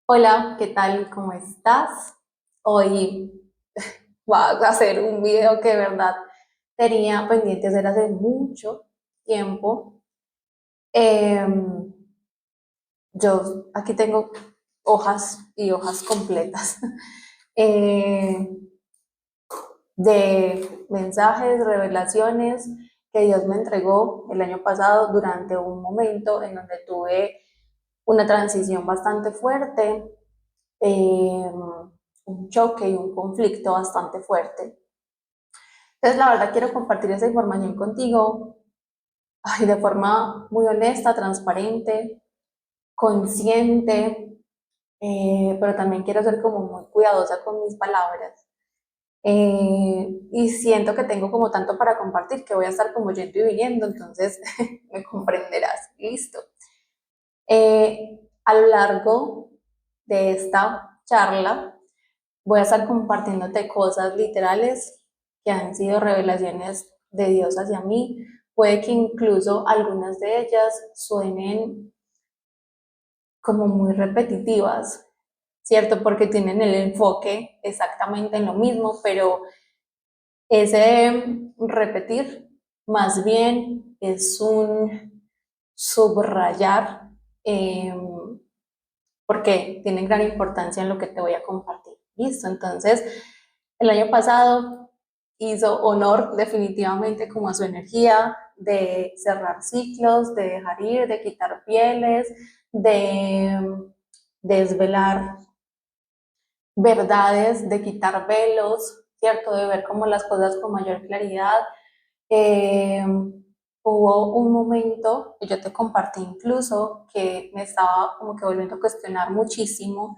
Hola, ¿qué tal? ¿Cómo estás? Hoy vas a hacer un video que de verdad tenía pendiente hacer hace mucho tiempo. Em, yo aquí tengo hojas y hojas completas eh, de mensajes, revelaciones que Dios me entregó el año pasado durante un momento en donde tuve una transición bastante fuerte, eh, un choque y un conflicto bastante fuerte. Entonces, la verdad, quiero compartir esa información contigo de forma muy honesta, transparente, consciente, pero también quiero ser como muy cuidadosa con mis palabras. Y siento que tengo como tanto para compartir que voy a estar como yendo y viniendo, entonces me comprenderás. Listo. A lo largo de esta charla, voy a estar compartiéndote cosas literales que han sido revelaciones de Dios hacia mí. Puede que incluso algunas de ellas suenen como muy repetitivas, ¿cierto? Porque tienen el enfoque exactamente en lo mismo, pero ese repetir más bien es un subrayar, eh, porque tienen gran importancia en lo que te voy a compartir. Listo, entonces el año pasado hizo honor definitivamente como a su energía de cerrar ciclos, de dejar ir, de quitar pieles, de desvelar verdades, de quitar velos, ¿cierto? De ver como las cosas con mayor claridad. Eh, Hubo un momento que yo te compartí incluso que me estaba como que volviendo a cuestionar muchísimo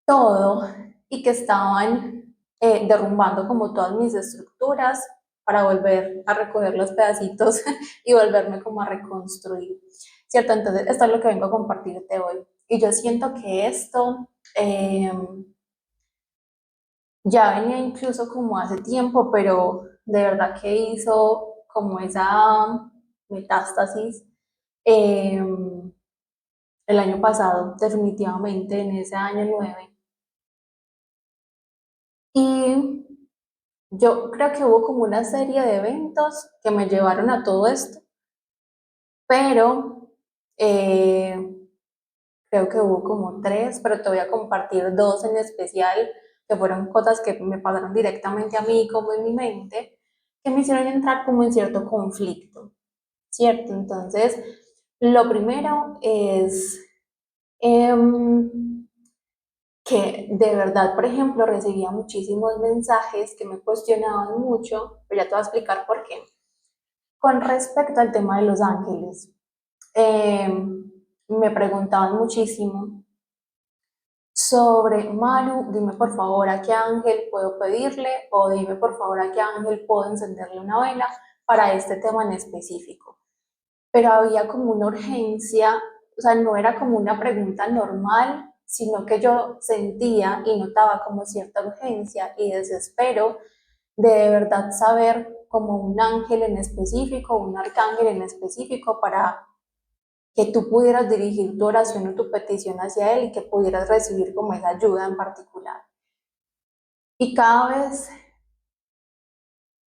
todo y que estaban derrumbando como todas mis estructuras para volver a recoger los pedacitos y volverme como a reconstruir, ¿cierto? Entonces, esto es lo que vengo a compartirte hoy. Y yo siento que esto ya venía incluso como hace tiempo, pero de verdad que hizo como esa metástasis eh, el año pasado, definitivamente en ese año 9. Y yo creo que hubo como una serie de eventos que me llevaron a todo esto, pero eh, creo que hubo como tres, pero te voy a compartir dos en especial, que fueron cosas que me pasaron directamente a mí, como en mi mente, que me hicieron entrar como en cierto conflicto, ¿cierto? Entonces, lo primero es que de verdad, por ejemplo, recibía muchísimos mensajes que me cuestionaban mucho, pero ya te voy a explicar por qué. Con respecto al tema de los ángeles, eh, me preguntaban muchísimo sobre, Maru, dime por favor a qué ángel puedo pedirle o dime por favor a qué ángel puedo encenderle una vela para este tema en específico. Pero había como una urgencia, o sea, no era como una pregunta normal, sino que yo sentía y notaba como cierta urgencia y desespero de verdad saber como un ángel en específico, un arcángel en específico para que tú pudieras dirigir tu oración o tu petición hacia él y que pudieras recibir como esa ayuda en particular. Y cada vez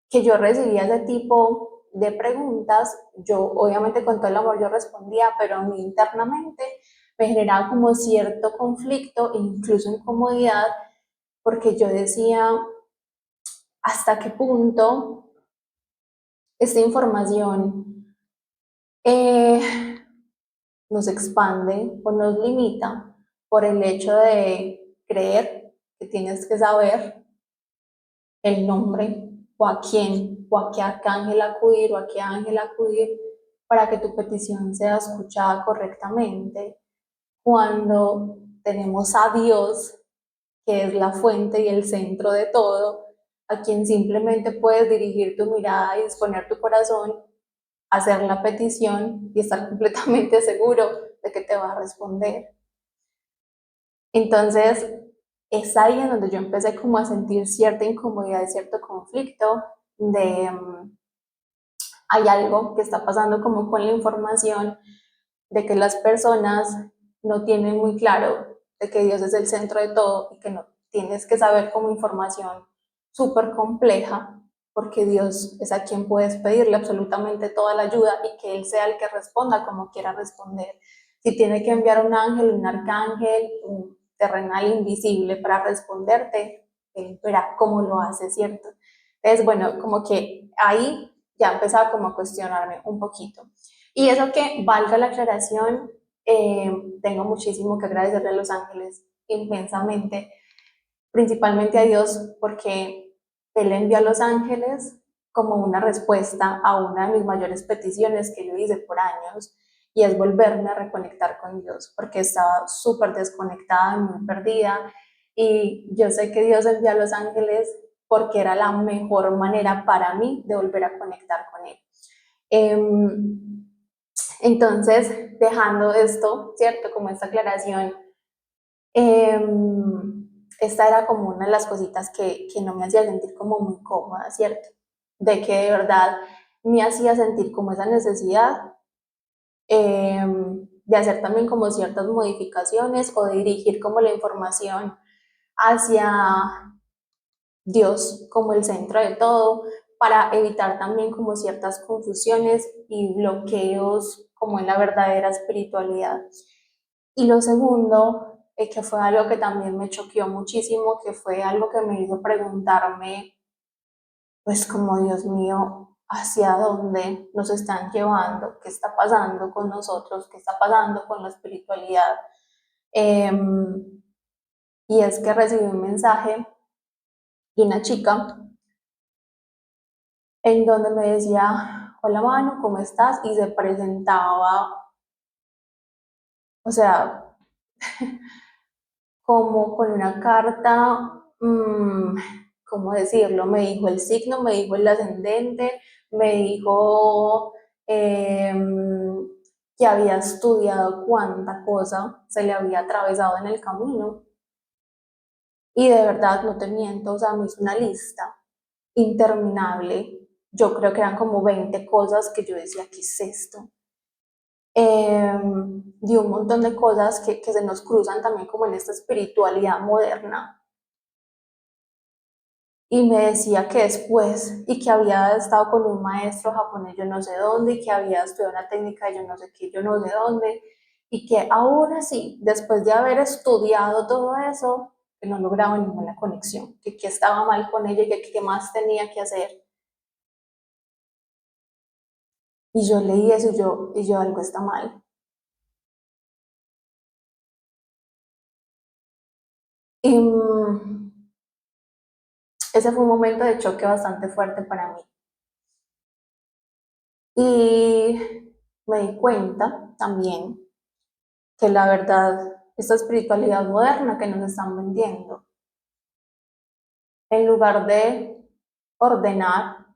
que yo recibía ese tipo de preguntas, yo obviamente con todo el amor yo respondía, pero a mí internamente me generaba como cierto conflicto e incluso incomodidad porque yo decía hasta qué punto esta información eh, nos expande o nos limita por el hecho de creer que tienes que saber el nombre o a quién o a qué arcángel acudir o a qué ángel acudir para que tu petición sea escuchada correctamente cuando tenemos a Dios, que es la fuente y el centro de todo, a quien simplemente puedes dirigir tu mirada y disponer tu corazón, hacer la petición y estar completamente seguro de que te va a responder. Entonces, es ahí en donde yo empecé como a sentir cierta incomodidad y cierto conflicto de hay algo que está pasando como con la información de que las personas no tienen muy claro de que Dios es el centro de todo y que no tienes que saber como información súper compleja, porque Dios es a quien puedes pedirle absolutamente toda la ayuda y que Él sea el que responda como quiera responder. Si tiene que enviar un ángel, un arcángel, un terrenal invisible para responderte, Él verá cómo lo hace, ¿cierto? Entonces, bueno, como que ahí ya empezaba como a cuestionarme un poquito. Y eso que valga la aclaración, tengo muchísimo que agradecerle a los ángeles inmensamente, principalmente a Dios, porque Él envió a los ángeles como una respuesta a una de mis mayores peticiones que yo hice por años, y es volverme a reconectar con Dios, porque estaba súper desconectada, muy perdida, y yo sé que Dios envió a los ángeles porque era la mejor manera para mí de volver a conectar con Él. Entonces, dejando esto, ¿cierto? Como esta aclaración, esta era como una de las cositas que no me hacía sentir como muy cómoda, ¿cierto? De que de verdad me hacía sentir como esa necesidad de hacer también como ciertas modificaciones o de dirigir como la información hacia Dios como el centro de todo, para evitar también como ciertas confusiones y bloqueos como en la verdadera espiritualidad. Y lo segundo, que fue algo que también me choqueó muchísimo, que fue algo que me hizo preguntarme, pues como Dios mío, ¿hacia dónde nos están llevando? ¿Qué está pasando con nosotros? ¿Qué está pasando con la espiritualidad? Eh, y es que recibí un mensaje de una chica en donde me decía, hola Manu, ¿cómo estás? Y se presentaba, o sea, como con una carta, ¿cómo decirlo? Me dijo el signo, me dijo el ascendente, me dijo que había estudiado cuánta cosa se le había atravesado en el camino. Y de verdad, no te miento, o sea, me hizo una lista interminable. Yo creo que eran como 20 cosas que yo decía, ¿qué es esto? De un montón de cosas que se nos cruzan también como en esta espiritualidad moderna. Y me decía que después, y que había estado con un maestro japonés yo no sé dónde, y que había estudiado una técnica yo no sé qué, yo no sé dónde, y que ahora sí, después de haber estudiado todo eso, que no lograba ninguna conexión, que estaba mal con ella y que qué más tenía que hacer. Y yo leí eso y yo algo está mal. Y ese fue un momento de choque bastante fuerte para mí. Y me di cuenta también que la verdad, esta espiritualidad moderna que nos están vendiendo, en lugar de ordenar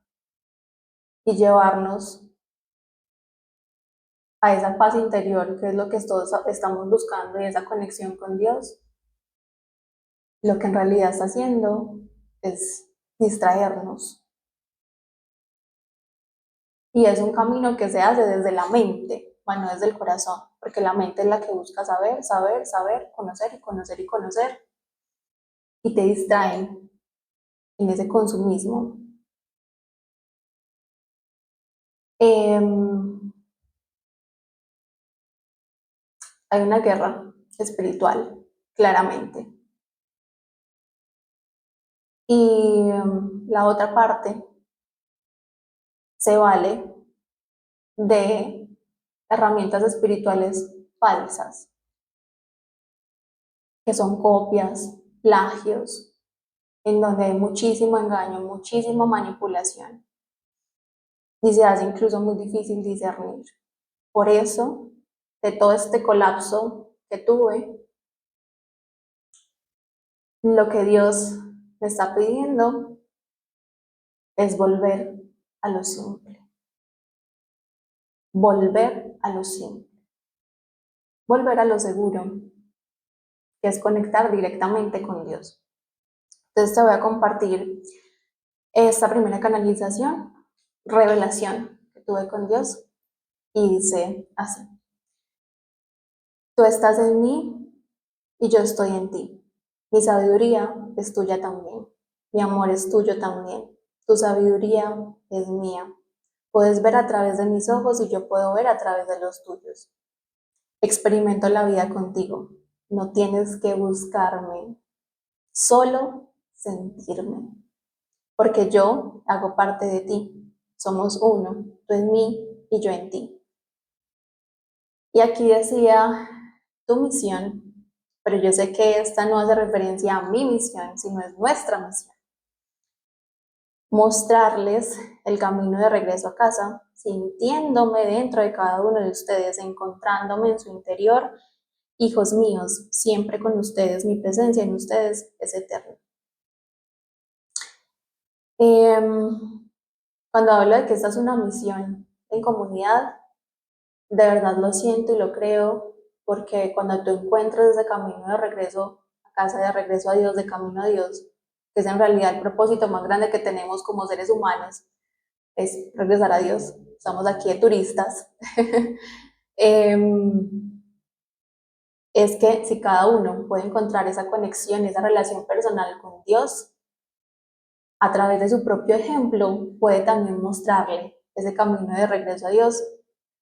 y llevarnos a esa paz interior, que es lo que todos estamos buscando, y esa conexión con Dios, lo que en realidad está haciendo es distraernos. Y es un camino que se hace desde la mente, bueno, desde el corazón, porque la mente es la que busca saber, saber, saber, conocer y conocer y conocer, y te distraen en ese consumismo. Em, Hay una guerra espiritual, claramente. Y la otra parte se vale de herramientas espirituales falsas, que son copias, plagios, en donde hay muchísimo engaño, muchísima manipulación, y se hace incluso muy difícil discernir. Por eso, de todo este colapso que tuve, lo que Dios me está pidiendo es volver a lo simple, volver a lo simple, volver a lo seguro, que es conectar directamente con Dios. Entonces te voy a compartir esta primera canalización, revelación que tuve con Dios, y dice así: tú estás en mí y yo estoy en ti. Mi sabiduría es tuya también. Mi amor es tuyo también. Tu sabiduría es mía. Puedes ver a través de mis ojos y yo puedo ver a través de los tuyos. Experimento la vida contigo. No tienes que buscarme, solo sentirme, porque yo hago parte de ti. Somos uno, tú en mí y yo en ti. Y aquí decía tu misión, pero yo sé que esta no hace referencia a mi misión, sino es nuestra misión. Mostrarles el camino de regreso a casa, sintiéndome dentro de cada uno de ustedes, encontrándome en su interior. Hijos míos, siempre con ustedes, mi presencia en ustedes es eterna. Cuando hablo de que esta es una misión en comunidad, de verdad lo siento y lo creo, porque cuando tú encuentras ese camino de regreso a casa, de regreso a Dios, de camino a Dios, que es en realidad el propósito más grande que tenemos como seres humanos, es regresar a Dios. Estamos aquí de turistas. Es que si cada uno puede encontrar esa conexión, esa relación personal con Dios, a través de su propio ejemplo, puede también mostrarle ese camino de regreso a Dios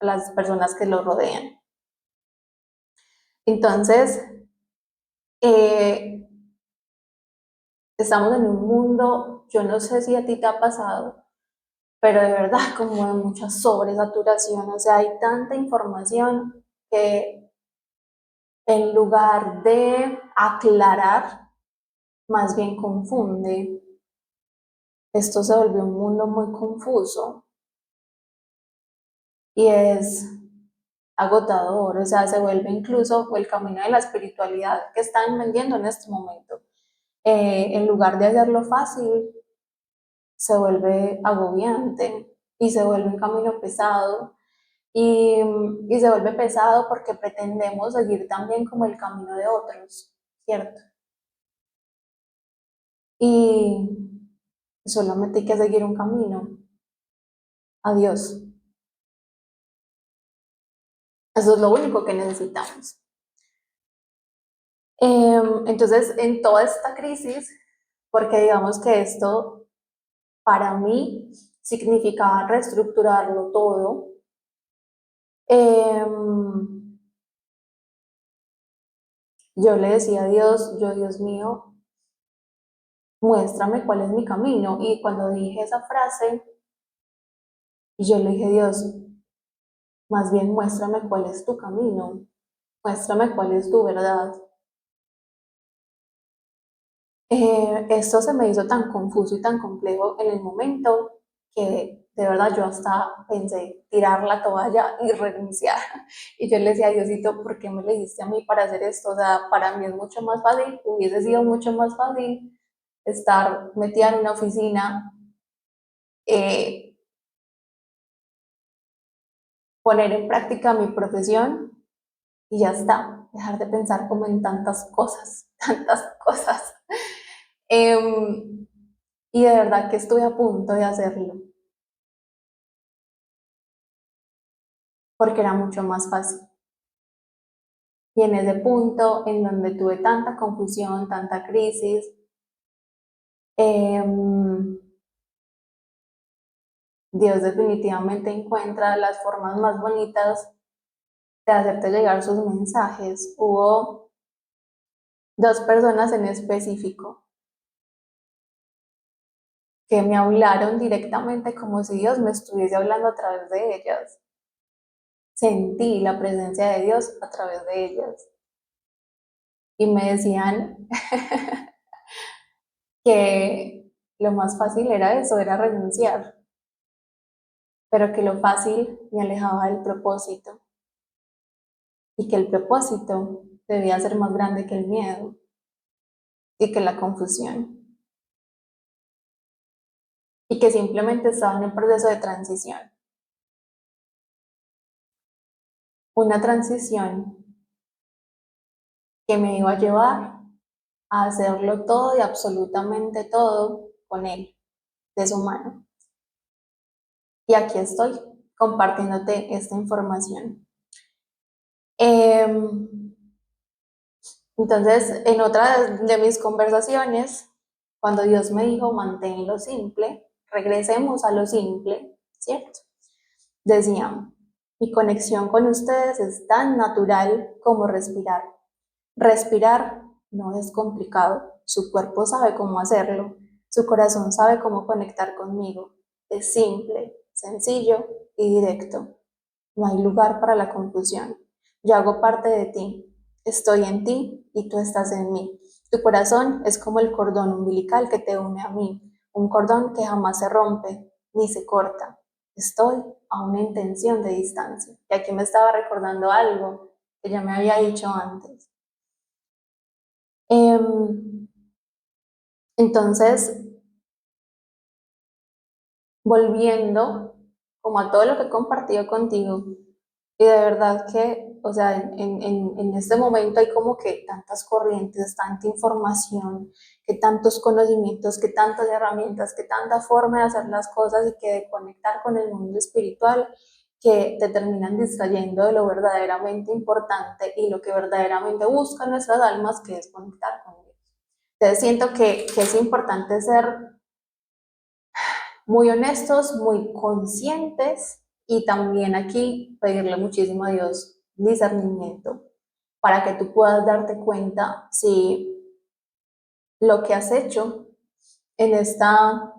a las personas que lo rodean. Entonces, estamos en un mundo, yo no sé si a ti te ha pasado, pero de verdad como de mucha sobresaturación, o sea, hay tanta información que en lugar de aclarar, más bien confunde. Esto se volvió un mundo muy confuso y es agotador, o sea, se vuelve incluso el camino de la espiritualidad que están vendiendo en este momento. En lugar de hacerlo fácil, se vuelve agobiante y se vuelve un camino pesado y, y se vuelve pesado porque pretendemos seguir también como el camino de otros, ¿cierto? Y solamente hay que seguir un camino a Dios. Eso es lo único que necesitamos. Entonces, en toda esta crisis, porque digamos que esto para mí significaba reestructurarlo todo, yo le decía a Dios, yo Dios mío, muéstrame cuál es mi camino. Y cuando dije esa frase, yo le dije, Dios, más bien muéstrame cuál es tu camino, muéstrame cuál es tu verdad. Esto se me hizo tan confuso y tan complejo en el momento que de verdad yo hasta pensé tirar la toalla y renunciar. Y yo le decía, Diosito, ¿por qué me elegiste a mí para hacer esto? O sea, para mí es mucho más fácil, hubiese sido mucho más fácil estar metida en una oficina, eh, poner en práctica mi profesión y ya está, dejar de pensar como en tantas cosas, tantas cosas. Em, y de verdad que estuve a punto de hacerlo, porque era mucho más fácil. Y en ese punto en donde tuve tanta confusión, tanta crisis, Dios definitivamente encuentra las formas más bonitas de hacerte llegar sus mensajes. Hubo dos personas en específico que me hablaron directamente como si Dios me estuviese hablando a través de ellas. Sentí la presencia de Dios a través de ellas. Y me decían que lo más fácil era eso, era renunciar, pero que lo fácil me alejaba del propósito y que el propósito debía ser más grande que el miedo y que la confusión y que simplemente estaba en un proceso de transición, una transición que me iba a llevar a hacerlo todo y absolutamente todo con Él, de su mano. Y aquí estoy compartiéndote esta información. Entonces, en otra de mis conversaciones, cuando Dios me dijo, mantén lo simple, regresemos a lo simple, ¿cierto? Decía, mi conexión con ustedes es tan natural como respirar. Respirar no es complicado, su cuerpo sabe cómo hacerlo, su corazón sabe cómo conectar conmigo. Es simple, sencillo y directo. No hay lugar para la confusión. Yo hago parte de ti, estoy en ti y tú estás en mí. Tu corazón es como el cordón umbilical que te une a mí, un cordón que jamás se rompe ni se corta. Estoy a una intención de distancia. Y aquí me estaba recordando algo que ya me había dicho antes. Entonces, volviendo como a todo lo que he compartido contigo, y de verdad que, o sea, en este momento hay como que tantas corrientes, tanta información, que tantos conocimientos, que tantas herramientas, que tanta forma de hacer las cosas y que de conectar con el mundo espiritual que te terminan distrayendo de lo verdaderamente importante y lo que verdaderamente buscan nuestras almas, que es conectar con Dios. Entonces siento que es importante ser muy honestos, muy conscientes y también aquí pedirle muchísimo a Dios discernimiento para que tú puedas darte cuenta si lo que has hecho en, esta,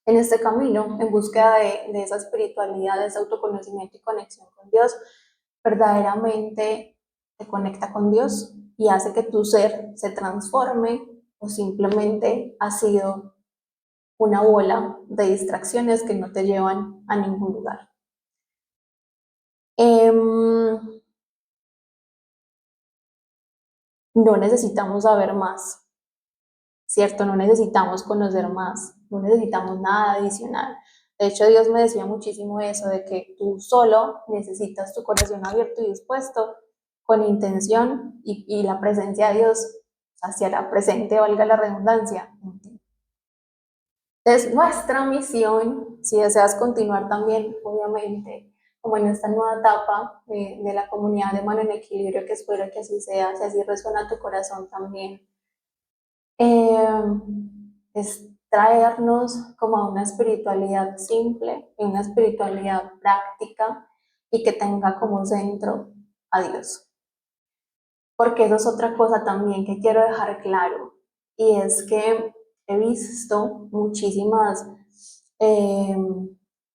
en este camino, en búsqueda de esa espiritualidad, de ese autoconocimiento y conexión con Dios, verdaderamente te conecta con Dios y hace que tu ser se transforme o simplemente ha sido una bola de distracciones que no te llevan a ningún lugar. No necesitamos saber más, ¿cierto? No necesitamos conocer más, no necesitamos nada adicional. De hecho, Dios me decía muchísimo eso, de que tú solo necesitas tu corazón abierto y dispuesto, con intención y la presencia de Dios hacia la presente, valga la redundancia, en ti. Es nuestra misión, si deseas continuar también, obviamente, como en esta nueva etapa de la comunidad de Mano en Equilibrio, que espero que así sea, si así resuena tu corazón también, eh, es traernos como a una espiritualidad simple, una espiritualidad práctica y que tenga como centro a Dios. Porque eso es otra cosa también que quiero dejar claro, y es que he visto muchísimas eh,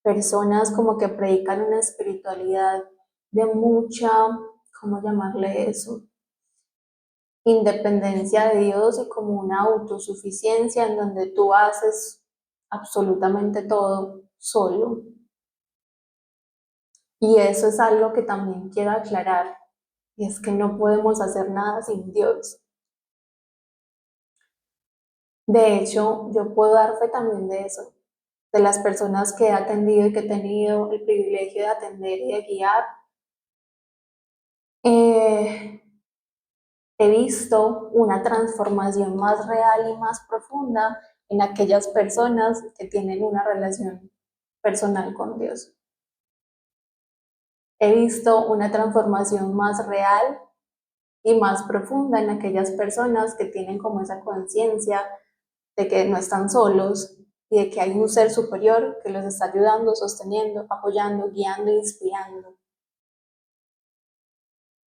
personas como que predican una espiritualidad de mucha, ¿cómo llamarle eso? Independencia de Dios y como una autosuficiencia en donde tú haces absolutamente todo solo. Y eso es algo que también quiero aclarar, y es que no podemos hacer nada sin Dios. De hecho, yo puedo dar fe también de eso, de las personas que he atendido y que he tenido el privilegio de atender y de guiar. Eh, He visto una transformación más real y más profunda en aquellas personas que tienen una relación personal con Dios. He visto una transformación más real y más profunda en aquellas personas que tienen como esa conciencia de que no están solos y de que hay un ser superior que los está ayudando, sosteniendo, apoyando, guiando, inspirando.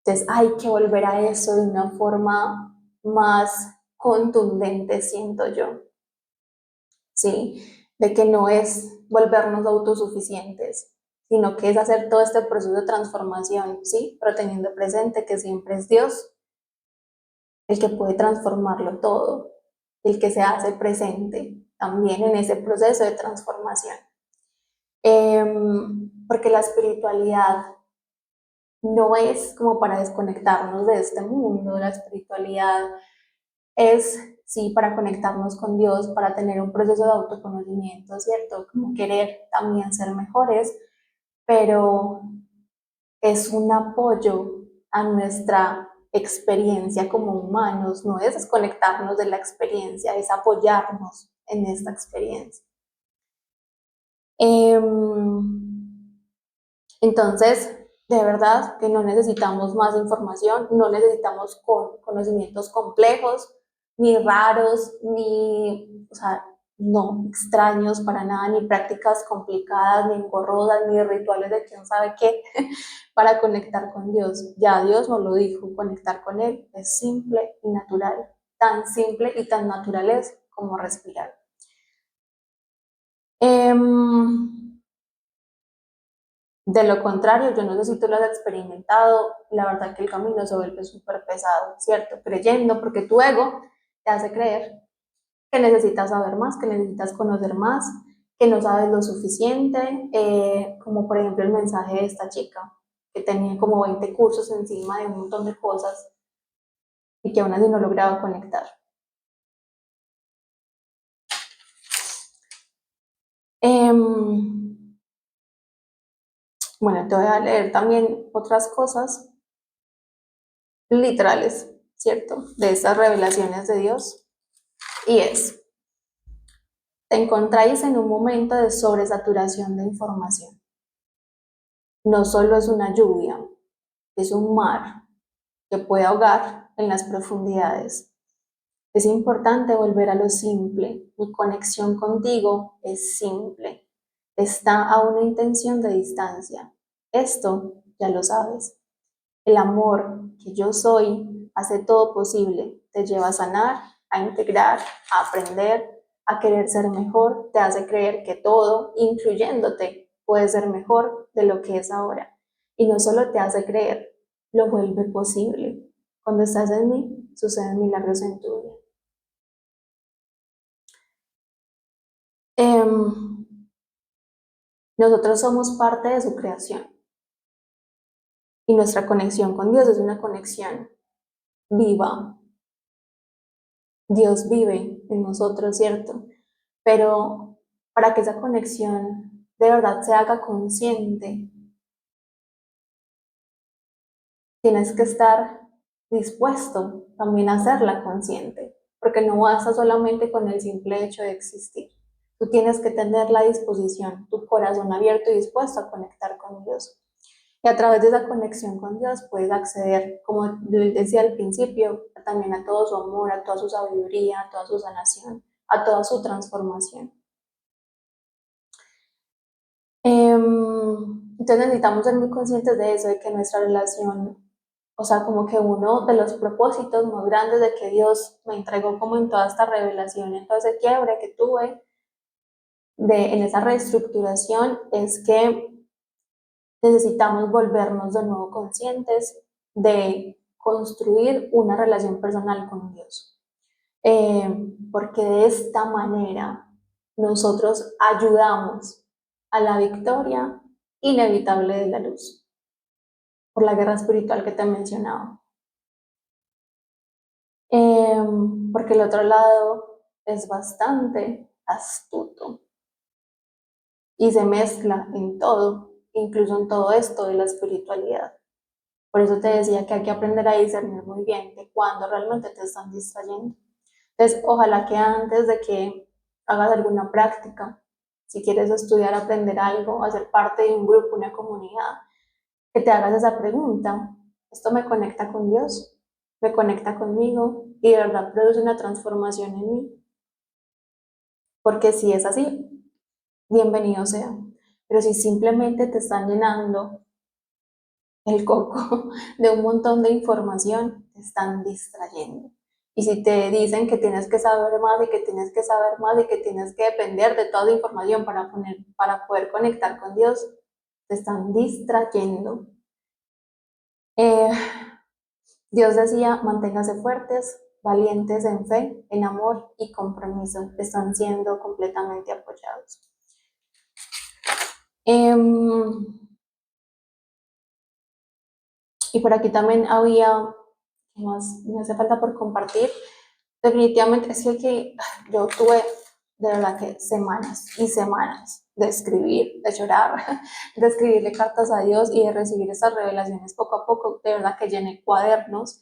Entonces hay que volver a eso de una forma más contundente, siento yo, ¿sí? De que no es volvernos autosuficientes, sino que es hacer todo este proceso de transformación, ¿sí? Pero teniendo presente que siempre es Dios el que puede transformarlo todo, el que se hace presente también en ese proceso de transformación. Porque la espiritualidad no es como para desconectarnos de este mundo, la espiritualidad es, sí, para conectarnos con Dios, para tener un proceso de autoconocimiento, ¿cierto? Como querer también ser mejores, pero es un apoyo a nuestra experiencia como humanos, no es desconectarnos de la experiencia, es apoyarnos en esta experiencia. Entonces, de verdad que no necesitamos más información, no necesitamos conocimientos complejos, ni raros, ni, o sea, no extraños para nada, ni prácticas complicadas, ni engorrosas, ni rituales de quién sabe qué, para conectar con Dios. Ya Dios nos lo dijo, conectar con Él es simple y natural, tan simple y tan natural es como respirar. De lo contrario, yo no sé si tú lo has experimentado, la verdad que el camino se vuelve súper pesado, ¿cierto? Creyendo, porque tu ego te hace creer que necesitas saber más, que necesitas conocer más, que no sabes lo suficiente, como por ejemplo el mensaje de esta chica, que tenía como 20 cursos encima de un montón de cosas y que aún así no lograba conectar. Bueno, te voy a leer también otras cosas literales, ¿cierto? De estas revelaciones de Dios. Y es, te encontráis en un momento de sobresaturación de información. No solo es una lluvia, es un mar que puede ahogar en las profundidades. Es importante volver a lo simple. Mi conexión contigo es simple. Está a una intención de distancia. Esto ya lo sabes. El amor que yo soy hace todo posible. Te lleva a sanar, a integrar, a aprender, a querer ser mejor. Te hace creer que todo, incluyéndote, puede ser mejor de lo que es ahora. Y no solo te hace creer, lo vuelve posible. Cuando estás en mí, suceden milagros en tu vida. Nosotros somos parte de su creación y nuestra conexión con Dios es una conexión viva. Dios vive en nosotros, ¿cierto? Pero para que esa conexión de verdad se haga consciente, tienes que estar dispuesto también a hacerla consciente, porque no basta solamente con el simple hecho de existir. Tú tienes que tener la disposición, tu corazón abierto y dispuesto a conectar con Dios. Y a través de esa conexión con Dios puedes acceder, como les decía al principio, también a todo su amor, a toda su sabiduría, a toda su sanación, a toda su transformación. Entonces necesitamos ser muy conscientes de eso, de que nuestra relación, o sea, como que uno de los propósitos más grandes de que Dios me entregó como en toda esta revelación, en todo ese quiebre que tuve, en esa reestructuración, es que necesitamos volvernos de nuevo conscientes de construir una relación personal con Dios. Porque de esta manera nosotros ayudamos a la victoria inevitable de la luz, por la guerra espiritual que te mencionaba. Porque el otro lado es bastante astuto y se mezcla en todo, incluso en todo esto de la espiritualidad. Por eso te decía que hay que aprender a discernir muy bien de cuándo realmente te están distrayendo. Entonces, ojalá que antes de que hagas alguna práctica, si quieres estudiar, aprender algo, hacer parte de un grupo, una comunidad, que te hagas esa pregunta. ¿Esto me conecta con Dios? ¿Me conecta conmigo? ¿Y de verdad produce una transformación en mí? Porque si es así, bienvenido sea. Pero si simplemente te están llenando el coco de un montón de información, te están distrayendo. Y si te dicen que tienes que saber más y que tienes que saber más y que tienes que depender de toda la información para poder conectar con Dios, te están distrayendo. Eh, Dios decía, manténgase fuertes, valientes en fe, en amor y compromiso. Están siendo completamente apoyados. Y por aquí también había, ¿qué más me hace falta por compartir? Definitivamente es que yo tuve de verdad que semanas y semanas de escribir, de llorar, de escribirle cartas a Dios y de recibir esas revelaciones poco a poco. De verdad que llené cuadernos.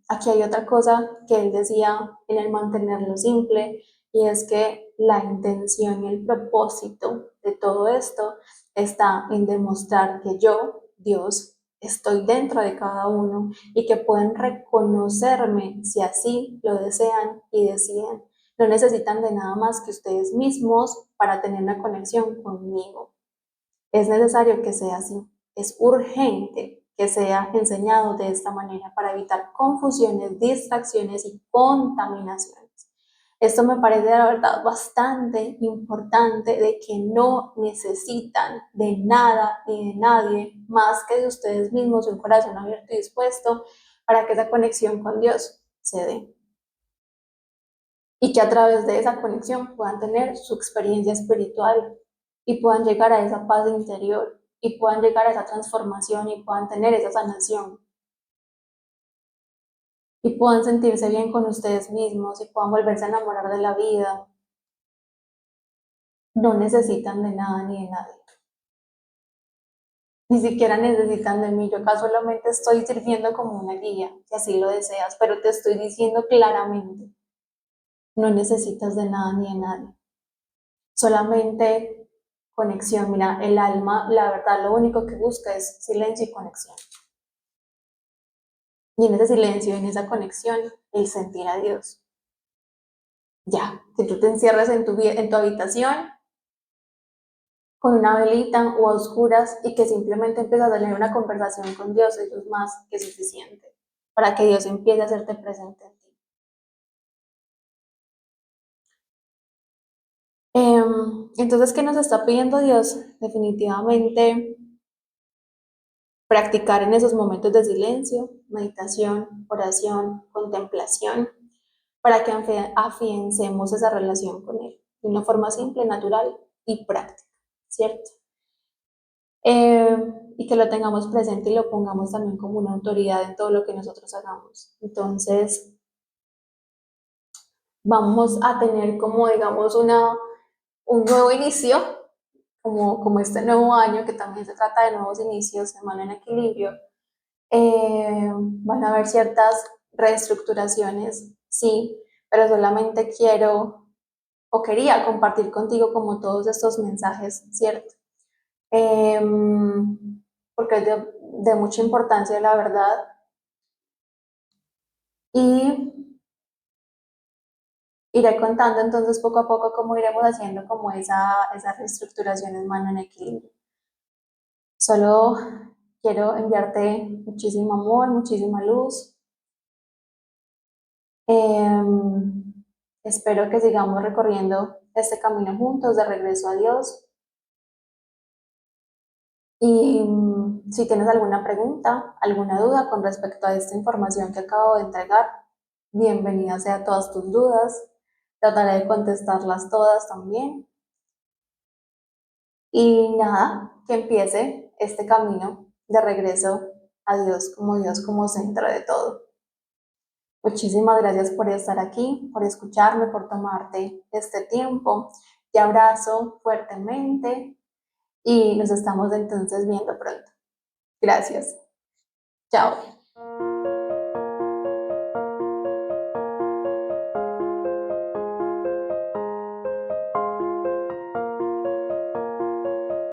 Aquí hay otra cosa que él decía en el mantenerlo simple, y es que la intención y el propósito de todo esto está en demostrar que yo, Dios, estoy dentro de cada uno y que pueden reconocerme si así lo desean y deciden. No necesitan de nada más que ustedes mismos para tener una conexión conmigo. Es necesario que sea así. Es urgente que sea enseñado de esta manera para evitar confusiones, distracciones y contaminaciones. Esto me parece la verdad bastante importante de que no necesitan de nada ni de nadie más que de ustedes mismos, un corazón abierto y dispuesto para que esa conexión con Dios se dé. Y que a través de esa conexión puedan tener su experiencia espiritual y puedan llegar a esa paz interior y puedan llegar a esa transformación y puedan tener esa sanación y puedan sentirse bien con ustedes mismos y puedan volverse a enamorar de la vida. No necesitan de nada ni de nadie. Ni siquiera necesitan de mí. Yo acá solamente estoy sirviendo como una guía, si así lo deseas, pero te estoy diciendo claramente, no necesitas de nada ni de nadie. Solamente conexión. Mira, el alma, la verdad, lo único que busca es silencio y conexión. Y en ese silencio, en esa conexión, el sentir a Dios. Ya, que tú te encierras en tu habitación con una velita o a oscuras y que simplemente empiezas a tener una conversación con Dios, eso es más que suficiente para que Dios empiece a hacerte presente en ti. Entonces, ¿qué nos está pidiendo Dios? Definitivamente practicar en esos momentos de silencio, meditación, oración, contemplación, para que afiancemos esa relación con Él de una forma simple, natural y práctica, ¿cierto? Y que lo tengamos presente y lo pongamos también como una autoridad en todo lo que nosotros hagamos. Entonces, vamos a tener como, digamos, un nuevo inicio, como este nuevo año, que también se trata de nuevos inicios, Semana en Equilibrio. Van a haber ciertas reestructuraciones, sí, pero solamente quiero o quería compartir contigo como todos estos mensajes, ¿cierto? Porque es de mucha importancia, la verdad. Y iré contando entonces poco a poco cómo iremos haciendo como esa reestructuración en mano en equilibrio. Solo quiero enviarte muchísimo amor, muchísima luz. Espero que sigamos recorriendo este camino juntos de regreso a Dios. Y si tienes alguna pregunta, alguna duda con respecto a esta información que acabo de entregar, bienvenida sea todas tus dudas. Trataré de contestarlas todas también. Y nada, que empiece este camino de regreso a Dios como centro de todo. Muchísimas gracias por estar aquí, por escucharme, por tomarte este tiempo. Te abrazo fuertemente y nos estamos entonces viendo pronto. Gracias. Chao.